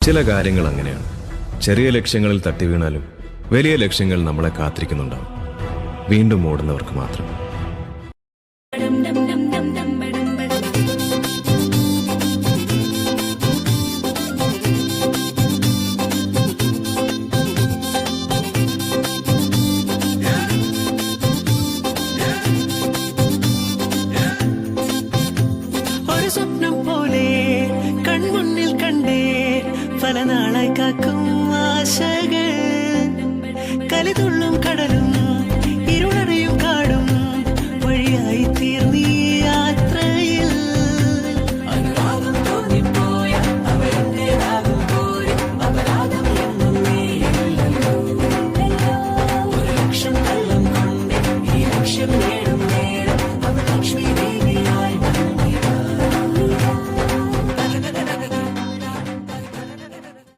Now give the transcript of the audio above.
ചില കാര്യങ്ങൾ അങ്ങനെയാണ്. ചെറിയ ലക്ഷ്യങ്ങളിൽ തട്ടി വീണാലും വലിയ ലക്ഷ്യങ്ങൾ നമ്മളെ കാത്തിരിക്കുന്നുണ്ടാവും. വീണ്ടും ഓടുന്നവർക്ക് മാത്രം. ഒരു സ്വപ്നം പോലെ കൺമുന്നിൽ കണ്ടേ പല നാളായി കാക്കും ആശകൾ.